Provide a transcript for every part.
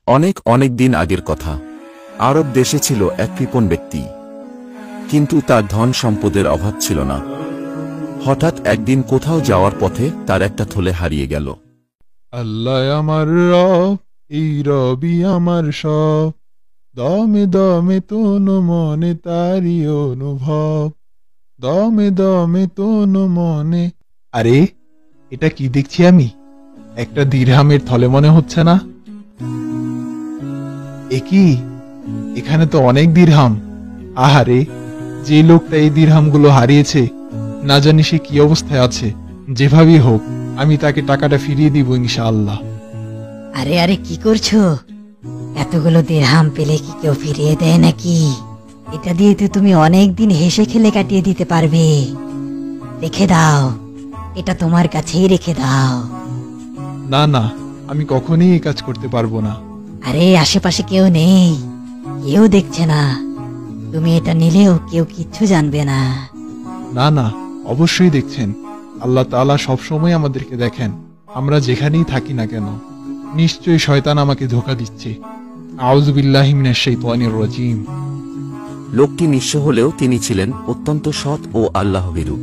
অনেক অনেক দিন আগের কথা। আরব দেশে ছিল এক কৃপণ ব্যক্তি, কিন্তু তার ধন সম্পদের অভাব ছিল না। হঠাৎ একদিন কোথাও যাওয়ার পথে তার একটা থলে হারিয়ে গেল। আল্লাহ আমার রব, এই রবি আমার সব, দমে দমে তনু মনে তারি অনুভব, দমে দমে তনু মনে। আরে, এটা কি দেখছি আমি? একটা দিরহামের থলে মনে হচ্ছে না? কি এখানে তো অনেক দিরহাম। আহারে, যে লোকটা এই দিরহামগুলো হারিয়েছে, না জানি সে কি অবস্থায় আছে। যেভাবেই হোক আমি তাকে টাকাটা ফিরিয়ে দিব ইনশাআল্লাহ। আরে আরে, কি করছো? এতগুলো দিরহাম পেলে কি কেউ ফিরিয়ে দেয় নাকি? এটা দিয়ে তো তুমি অনেক দিন হেসে খেলে কাটিয়ে দিতে পারবে। রেখে দাও, এটা তোমার কাছেই রেখে দাও। না না, আমি কখনোই এই কাজ করতে পারবো না। আরে, আশেপাশে কেউ নেই, কেউ দেখছে না। তুমি এটা নিলেও কেউ কিচ্ছু জানবে না। না না, অবশ্যই দেখছেন। আল্লাহ তাআলা সবসময় আমাদেরকে দেখেন, আমরা যেখানেই থাকি না কেন। নিশ্চয়ই শয়তান আমাকে ধোঁকা দিচ্ছে। আউযু বিল্লাহি মিনাশ শাইতানির রাজীম। লোকটি নিঃস্ব হলেও তিনি ছিলেন অত্যন্ত সৎ ও আল্লাহভীরু।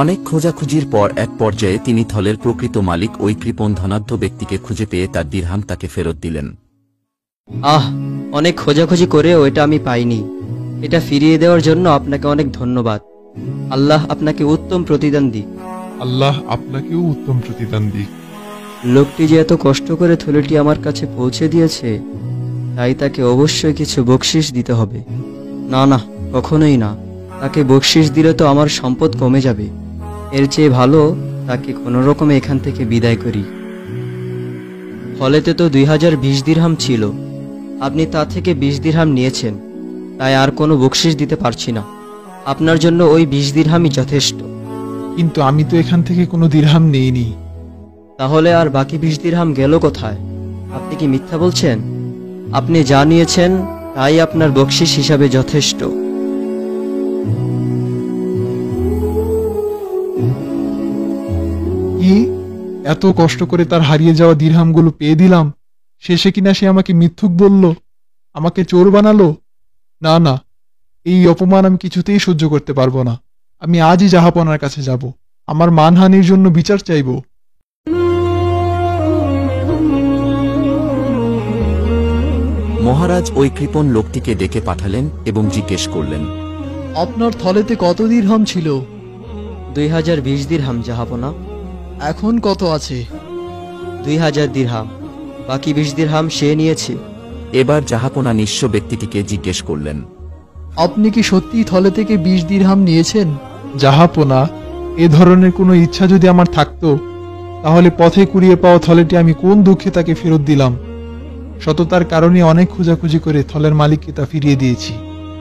অনেক খোঁজাখুঁজির পর এক পর্যায়ে তিনি থলের প্রকৃত মালিক ওই কৃপণ ধনাঢ্য ব্যক্তিকে খুঁজে পেয়ে তার দিরহাম তাকে ফেরত দিলেন। অনেক খোঁজাখুঁজি করে ওইটা আমি পাইনি। এটা ফিরিয়ে দেওয়ার জন্য আপনাকে অনেক ধন্যবাদ। আল্লাহ আপনাকে উত্তম প্রতিদান দিক। আল্লাহ আপনাকেও উত্তম প্রতিদান দিক। লোকটি যে এত কষ্ট করে থলেটি আমার কাছে পৌঁছে দিয়েছে, তাই তাকে অবশ্যই কিছু বকশিশ দিতে হবে। না না, কখনোই না। তাকে বকশিশ দিলে তো আমার সম্পদ কমে যাবে। এর চেয়ে ভালো তাকে কোনো রকমে এখান থেকে বিদায় করি। ফলেতে তো 2020 দিরহাম ছিল। আপনি তা থেকে 20 দিরহাম নিয়েছেন, তাই আর কোনো বকশিশ দিতে পারছি না। আপনার জন্য ওই 20 দিরহামই যথেষ্ট। কিন্তু আমি তো এখান থেকে কোনো দিরহাম নেইনি। তাহলে আর বাকি 20 দিরহাম গেল কোথায়? আপনি কি মিথ্যা বলছেন? আপনি যা নিয়েছেন তাই আপনার বকশিশ হিসাবে যথেষ্ট। কি, এত কষ্ট করে তার হারিয়ে যাওয়া দিরহামগুলো পেয়ে দিলাম, শেষে কিনা সে আমাকে মিথ্যুক বলল, আমাকে চোর বানালো? না না, এই অপমান আমি কিছুতেই সহ্য করতে পারবো না। আমি আজই জাহাপনার কাছে যাব, আমার মানহানির জন্য বিচার চাইব। মহারাজ ওই কৃপণ লোকটিকে ডেকে পাঠালেন এবং জিজ্ঞেস করলেন, আপনার থলেতে কত দিরহাম ছিল? 2020 দিরহাম জাহাপনা। এখন কত আছে? 2000 দিরহাম। বাকি 20 দিরহাম সে নিয়েছে। এবার জাহাপনা নিঃস্ব ব্যক্তিটিকে জিজ্ঞেস করলেন, আপনি কি সত্যিই থলে থেকে 20 দিরহাম নিয়েছেন? জাহাপনা, এ ধরনের কোনো ইচ্ছা যদি আমার থাকতো, তাহলে পথে কুড়িয়ে পাওয়া থলেটি আমি কোন দুঃখে তাকে ফেরত দিলাম। সততার কারণে অনেক খোঁজাখুঁজি করে থলের মালিককে তা ফিরিয়ে দিয়েছি।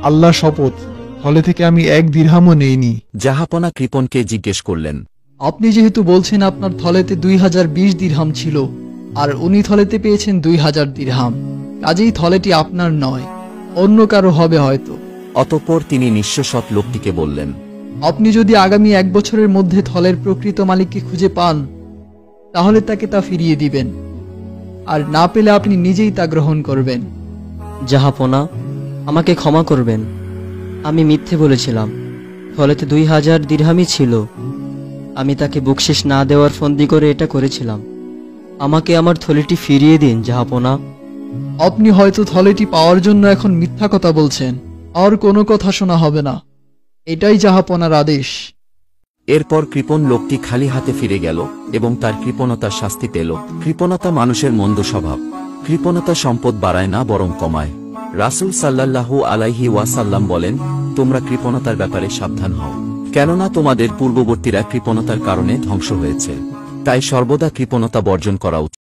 আল্লাহ শপথ, থলে থেকে আমি এক দিরহামও নেইনি। জাহাপনা কৃপণকে জিজ্ঞেস করলেন, আপনি যেহেতু বলছেন আপনার থলেতে 2020 দিরহাম ছিল, আর উনি থলেতে পেয়েছেন 2000 দিরহাম, কাজেই থলেটি আপনার নয়, অন্য কারো হবে হয়তো। অতঃপর তিনি নিঃস্ব সৎ লোকটিকে বললেন, আপনি যদি আগামী 1 বছরের মধ্যে থলের প্রকৃত মালিককে খুঁজে পান, তাহলে তাকে তা ফিরিয়ে দিবেন, আর না পেলে আপনি নিজেই তা গ্রহণ করবেন। জাহাপনা, আমাকে ক্ষমা করবেন। আমি মিথ্যে বলেছিলাম। ফলেতে 2000 দিরহামই ছিল। আমি তাকে বকশিশ না দেওয়ার ফন্দি করে এটা করেছিলাম। আমাকে আমার থলিটি ফিরিয়ে দিন জাহাপনা। আপনি হয়তো থলেটি পাওয়ার জন্য এখন মিথ্যা কথা বলছেন। আর কোনো কথা শোনা হবে না, এটাই জাহাপনার আদেশ। এরপর কৃপণ লোকটি খালি হাতে ফিরে গেল এবং তার কৃপণতার শাস্তি পেল। কৃপণতা মানুষের মন্দ স্বভাব। কৃপণতা সম্পদ বাড়ায় না, বরং কমায়। রাসূল সাল্লাল্লাহু আলাইহি ওয়াসাল্লাম বলেন, তোমরা কৃপণতার ব্যাপারে সাবধান হও, কেননা তোমাদের পূর্ববর্তীরা কৃপণতার কারণে ধ্বংস হয়েছে। তাই সর্বদা কৃপণতা বর্জন করা উচিত।